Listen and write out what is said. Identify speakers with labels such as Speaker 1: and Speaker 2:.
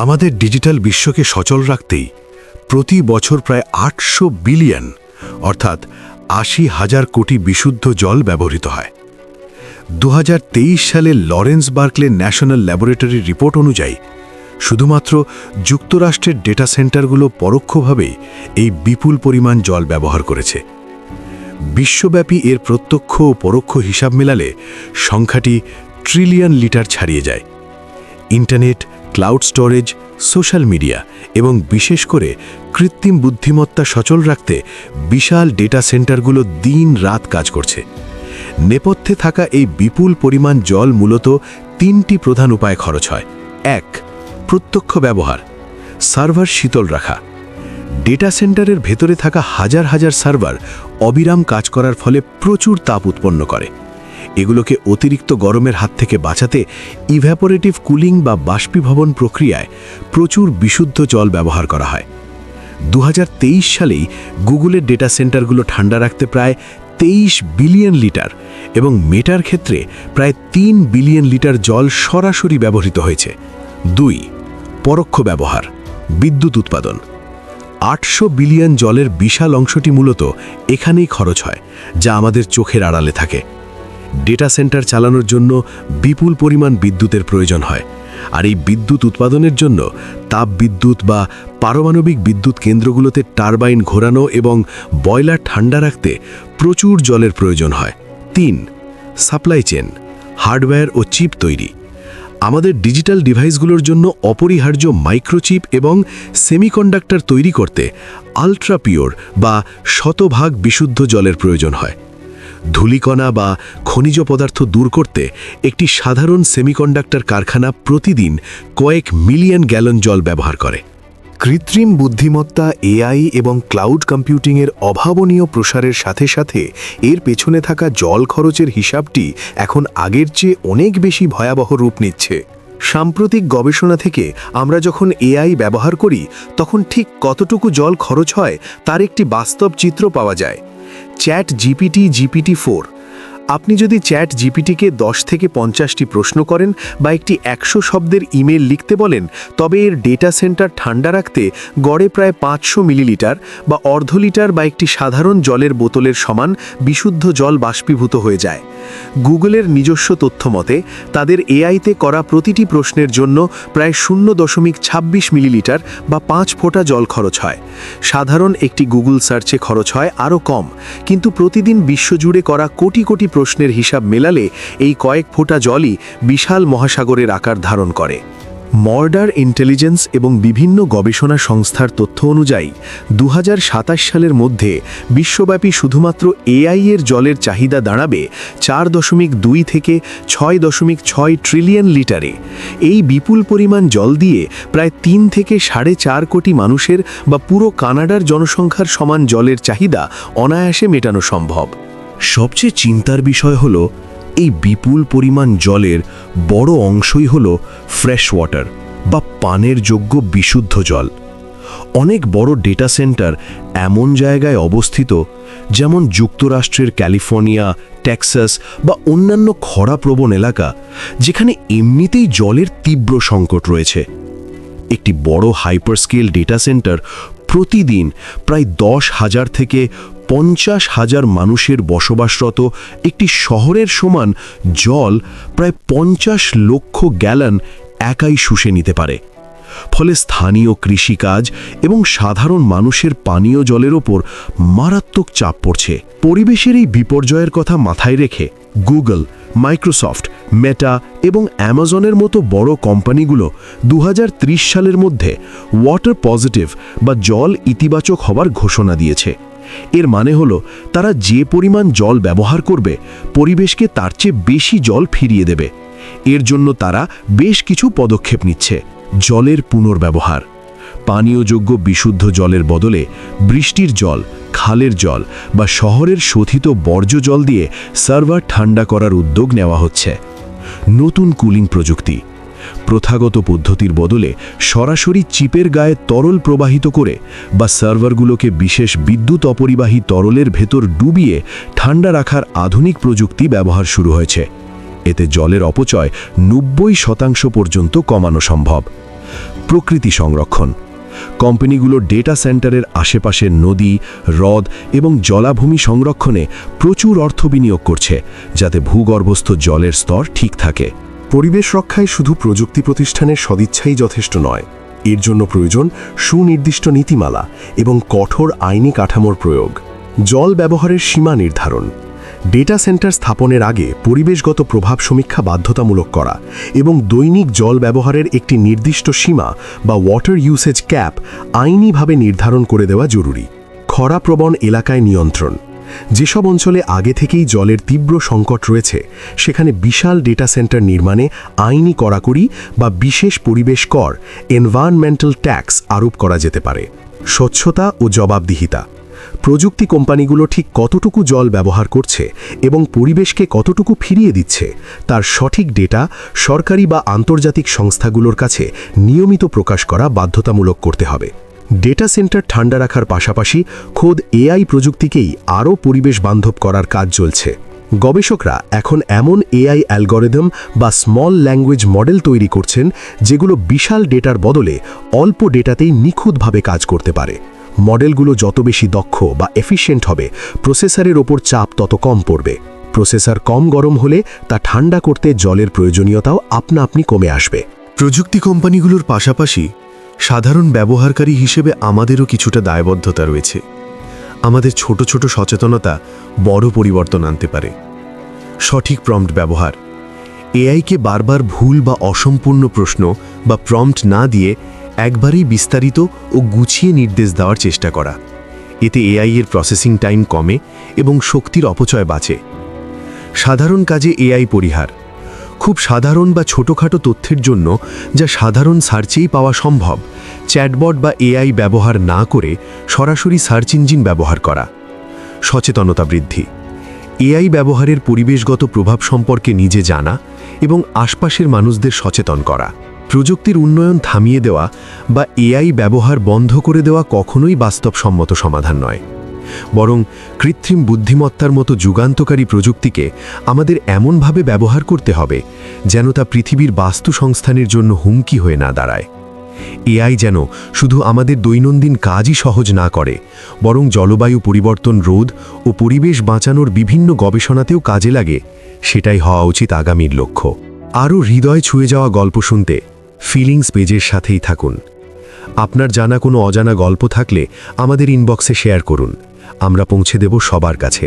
Speaker 1: আমাদের ডিজিটাল বিশ্বকে সচল রাখতেই প্রতি বছর প্রায় ৮০০ বিলিয়ন অর্থাৎ ৮০,০০০ কোটি বিশুদ্ধ জল ব্যবহৃত হয়। ২০২৩ সালে লরেন্স বার্কলে ন্যাশনাল ল্যাবরেটরির রিপোর্ট অনুযায়ী শুধুমাত্র যুক্তরাষ্ট্রের ডেটা সেন্টারগুলো পরোক্ষভাবেই এই বিপুল পরিমাণ জল ব্যবহার করেছে। বিশ্বব্যাপী এর প্রত্যক্ষ ও পরোক্ষ হিসাব মেলালে সংখ্যাটি ট্রিলিয়ন লিটার ছাড়িয়ে যায়। Internet, cloud storage, social media এবং বিশেষ করে কৃত্রিম বুদ্ধিমত্তা সচল রাখতে বিশাল ডেটা সেন্টারগুলো দিন-রাত কাজ করছে। নেপথ্যে থাকা এই বিপুল পরিমাণ জল মূলত ৩টি প্রধান উপায়ে খরচ হয়। ১. প্রত্যক্ষ ব্যবহার, সার্ভার শীতল রাখা। ডেটা সেন্টারের ভেতরে থাকা হাজার হাজার সার্ভার অবিরাম কাজ করার ফলে প্রচুর তাপ উৎপন্ন করে। এগুলোকে অতিরিক্ত গরমের হাত থেকে বাঁচাতে ইভ্যাপোরেটিভ কুলিং বা বাষ্পীভবন প্রক্রিয়ায় প্রচুর বিশুদ্ধ জল ব্যবহার করা হয়। ২০২৩ সালেই গুগলের ডেটা সেন্টারগুলো ঠান্ডা রাখতে প্রায় ২৩ বিলিয়ন লিটার এবং মেটার ক্ষেত্রে প্রায় ৩ বিলিয়ন লিটার জল সরাসরি ব্যবহৃত হয়েছে। ২. পরোক্ষ ব্যবহার, বিদ্যুৎ উৎপাদন। ৮০০ বিলিয়ন জলের বিশাল অংশটি মূলত এখানেই খরচ হয়, যা আমাদের চোখের আড়ালে থাকে। ডেটা সেন্টার চালানোর জন্য বিপুল পরিমাণ বিদ্যুতের প্রয়োজন হয়, আর এই বিদ্যুৎ উৎপাদনের জন্য তাপবিদ্যুৎ বা পারমাণবিক বিদ্যুৎ কেন্দ্রগুলোতে টারবাইন ঘোরানো এবং বয়লার ঠান্ডা রাখতে প্রচুর জলের প্রয়োজন হয়। ৩. সাপ্লাই চেন, হার্ডওয়্যার ও চিপ তৈরি। আমাদের ডিজিটাল ডিভাইসগুলোর জন্য অপরিহার্য মাইক্রোচিপ এবং সেমিকন্ডাক্টর তৈরি করতে আল্ট্রা পিওর বা শতভাগ বিশুদ্ধ জলের প্রয়োজন হয়। ধূলিকণা বা খনিজ পদার্থ দূর করতে একটি সাধারণ সেমিকন্ডাক্টর কারখানা প্রতিদিন কয়েক মিলিয়ন গ্যালন জল ব্যবহার করে।
Speaker 2: কৃত্রিম বুদ্ধিমত্তা, এআই এবং ক্লাউড কম্পিউটিংয়ের অভাবনীয় প্রসারের সাথে সাথে এর পেছনে থাকা জল খরচের হিসাবটি এখন আগের চেয়ে অনেক বেশি ভয়াবহ রূপ নিচ্ছে। সাম্প্রতিক গবেষণা থেকে আমরা যখন এআই ব্যবহার করি তখন ঠিক কতটুকু জল খরচ হয় তার একটি বাস্তব চিত্র পাওয়া যায়। Chat GPT GPT-4। আপনি যদি চ্যাট জিপিটিকে ১০ থেকে ৫০টি প্রশ্ন করেন বা একটি ১০০ শব্দের ইমেল লিখতে বলেন, তবে এর ডেটা সেন্টার ঠান্ডা রাখতে গড়ে প্রায় ৫০০ মিলিলিটার বা অর্ধ লিটার বা একটি সাধারণ জলের বোতলের সমান বিশুদ্ধ জল বাষ্পীভূত হয়ে যায়। গুগলের নিজস্ব তথ্য মতে তাদের এআইতে করা প্রতিটি প্রশ্নের জন্য প্রায় ০.২৬ মিলিলিটার বা ৫ ফোঁটা জল খরচ হয়। সাধারণ একটি গুগল সার্চে খরচ হয় আরও কম, কিন্তু প্রতিদিন বিশ্বজুড়ে করা কোটি কোটি প্রশ্নের হিসাব মেলালে এই কয়েক ফোঁটা জলই বিশাল মহাসাগরের আকার ধারণ করে। মর্ডার ইন্টেলিজেন্স এবং বিভিন্ন গবেষণা সংস্থার তথ্য অনুযায়ী ২০২৭ সালের মধ্যে বিশ্বব্যাপী শুধুমাত্র এআই এর জলের চাহিদা দাঁড়াবে ৪.২ থেকে ৬.৬ ট্রিলিয়ন লিটারে। এই বিপুল পরিমাণ জল দিয়ে প্রায় ৩ থেকে ৪.৫ কোটি মানুষের বা পুরো কানাডার জনসংখ্যার সমান জলের চাহিদা অনায়াসে মেটানো সম্ভব।
Speaker 1: সবচেয়ে চিন্তার বিষয় হল এই বিপুল পরিমাণ জলের বড় অংশই হল ফ্রেশ ওয়াটার বা পানের যোগ্য বিশুদ্ধ জল। অনেক বড় ডেটা সেন্টার এমন জায়গায় অবস্থিত যেমন যুক্তরাষ্ট্রের ক্যালিফোর্নিয়া, টেক্সাস বা অন্যান্য খরাপ্রবণ এলাকা, যেখানে এমনিতেই জলের তীব্র সংকট রয়েছে। একটি বড় হাইপারস্কেল ডেটা সেন্টার প্রতিদিন প্রায় ১০,০০০ থেকে ৫০,০০০ মানুষের বসবাসরত একটি শহরের সমান জল প্রায় ৫০ লক্ষ গ্যালন একাই শুষে নিতে পারে। ফলে স্থানীয় কৃষিকাজ এবং সাধারণ মানুষের পানীয় জলের ওপর মারাত্মক চাপ পড়ছে। পরিবেশের এই বিপর্যয়ের কথা মাথায় রেখে গুগল, মাইক্রোসফট, মেটা এবং অ্যামাজনের মতো বড় কোম্পানিগুলো ২০৩০ সালের মধ্যে ওয়াটার পজিটিভ বা জল ইতিবাচক হবার ঘোষণা দিয়েছে। এর মানে হলো তারা যে পরিমাণ জল ব্যবহার করবে পরিবেশকে তার চেয়ে বেশি জল ফিরিয়ে দেবে। এর জন্য তারা বেশ কিছু পদক্ষেপ নিচ্ছে। জলের পুনর্ব্যবহার, পানীয়যোগ্য বিশুদ্ধ জলের বদলে বৃষ্টির জল, খালের জল বা শহরের শোধিত বর্জ্য জল দিয়ে সার্ভার ঠান্ডা করার উদ্যোগ নেওয়া হচ্ছে। নতুন কুলিং প্রযুক্তি, প্রথাগত পদ্ধতির বদলে সরাসরি চিপের গায়ে তরল প্রবাহিত করে বা সার্ভারগুলোকে বিশেষ বিদ্যুৎ অপরিবাহী তরলের ভেতর ডুবিয়ে ঠান্ডা রাখার আধুনিক প্রযুক্তি ব্যবহার শুরু হয়েছে। এতে জলের অপচয় ৯০% পর্যন্ত কমানো সম্ভব। প্রকৃতি সংরক্ষণ। কোম্পানিগুলো ডেটা সেন্টারের আশেপাশের নদী, হ্রদ এবং জলাভূমি সংরক্ষণে প্রচুর অর্থ বিনিয়োগ করছে, যাতে ভূগর্ভস্থ জলের স্তর ঠিক থাকে।
Speaker 2: পরিবেশ রক্ষায় শুধু প্রযুক্তি প্রতিষ্ঠানের সদিচ্ছাই যথেষ্ট নয়, এর জন্য প্রয়োজন সুনির্দিষ্ট নীতিমালা এবং কঠোর আইনি কাঠামোর প্রয়োগ। জল ব্যবহারের সীমা নির্ধারণ, ডেটা সেন্টার স্থাপনের আগে পরিবেশগত প্রভাব সমীক্ষা বাধ্যতামূলক করা এবং দৈনিক জল ব্যবহারের একটি নির্দিষ্ট সীমা বা ওয়াটার ইউসেজ ক্যাপ আইনিভাবে নির্ধারণ করে দেওয়া জরুরি। খরাপ্রবণ এলাকায় নিয়ন্ত্রণ, যেসব অঞ্চলে আগে থেকেই জলের তীব্র সংকট রয়েছে সেখানে বিশাল ডেটা সেন্টার নির্মাণে আইনি কড়াকড়ি বা বিশেষ পরিবেশ কর এনভায়রনমেন্টাল ট্যাক্স আরোপ করা যেতে পারে। স্বচ্ছতা ও জবাবদিহিতা, প্রযুক্তি কোম্পানিগুলো ঠিক কতটুকু জল ব্যবহার করছে এবং পরিবেশকে কতটুকু ফিরিয়ে দিচ্ছে তার সঠিক ডেটা সরকারি বা আন্তর্জাতিক সংস্থাগুলোর কাছে নিয়মিত প্রকাশ করা বাধ্যতামূলক করতে হবে। ডেটা সেন্টার ঠান্ডা রাখার পাশাপাশি খোদ এআই প্রযুক্তিকেই আরও পরিবেশ বান্ধব করার কাজ চলছে। গবেষকরা এখন এমন এআই অ্যালগরিদম বা স্মল ল্যাঙ্গুয়েজ মডেল তৈরি করছেন যেগুলো বিশাল ডেটার বদলে অল্প ডেটাতেই নিখুঁতভাবে কাজ করতে পারে। মডেলগুলো যত বেশি দক্ষ বা এফিশিয়েন্ট হবে, প্রসেসরের ওপর চাপ তত কম পড়বে। প্রসেসর কম গরম হলে তা ঠান্ডা করতে জলের প্রয়োজনীয়তাও আপনা আপনি কমে আসবে।
Speaker 3: প্রযুক্তি কোম্পানিগুলোর পাশাপাশি সাধারণ ব্যবহারকারী হিসেবে আমাদেরও কিছুটা দায়বদ্ধতা রয়েছে। আমাদের ছোট ছোট সচেতনতা বড় পরিবর্তন আনতে পারে। সঠিক প্রম্পট ব্যবহার, এআইকে বারবার ভুল বা অসম্পূর্ণ প্রশ্ন বা প্রম্পট না দিয়ে একবারেই বিস্তারিত ও গুছিয়ে নির্দেশ দেওয়ার চেষ্টা করা। এতে এআই এর প্রসেসিং টাইম কমে এবং শক্তির অপচয় বাঁচে। সাধারণ কাজে এআই পরিহার, খুব সাধারণ বা ছোটখাটো তথ্যের জন্য যা সাধারণ সার্চেই পাওয়া সম্ভব, চ্যাটবট বা এআই ব্যবহার না করে সরাসরি সার্চ ইঞ্জিন ব্যবহার করা। সচেতনতা বৃদ্ধি, এআই ব্যবহারের পরিবেশগত প্রভাব সম্পর্কে নিজে জানা এবং আশপাশের মানুষদের সচেতন করা। প্রযুক্তির উন্নয়ন থামিয়ে দেওয়া বা এআই ব্যবহার বন্ধ করে দেওয়া কখনোই বাস্তবসম্মত সমাধান নয়, বরং কৃত্রিম বুদ্ধিমত্তার মতো যুগান্তকারী প্রযুক্তিকে আমাদের এমনভাবে ব্যবহার করতে হবে যেন তা পৃথিবীর বাস্তু সংস্থানের জন্য হুমকি হয়ে না দাঁড়ায়। এআই যেন শুধু আমাদের দৈনন্দিন কাজই সহজ না করে, বরং জলবায়ু পরিবর্তন রোধ ও পরিবেশ বাঁচানোর বিভিন্ন গবেষণাতেও কাজে লাগে, সেটাই হওয়া উচিত আগামীর লক্ষ্য। আরও হৃদয় ছুঁয়ে যাওয়া গল্প শুনতে ফিলিংস পেজের সাথেই থাকুন। আপনার জানা কোনো অজানা গল্প থাকলে আমাদের ইনবক্সে শেয়ার করুন, আমরা পৌঁছে দেব সবার কাছে।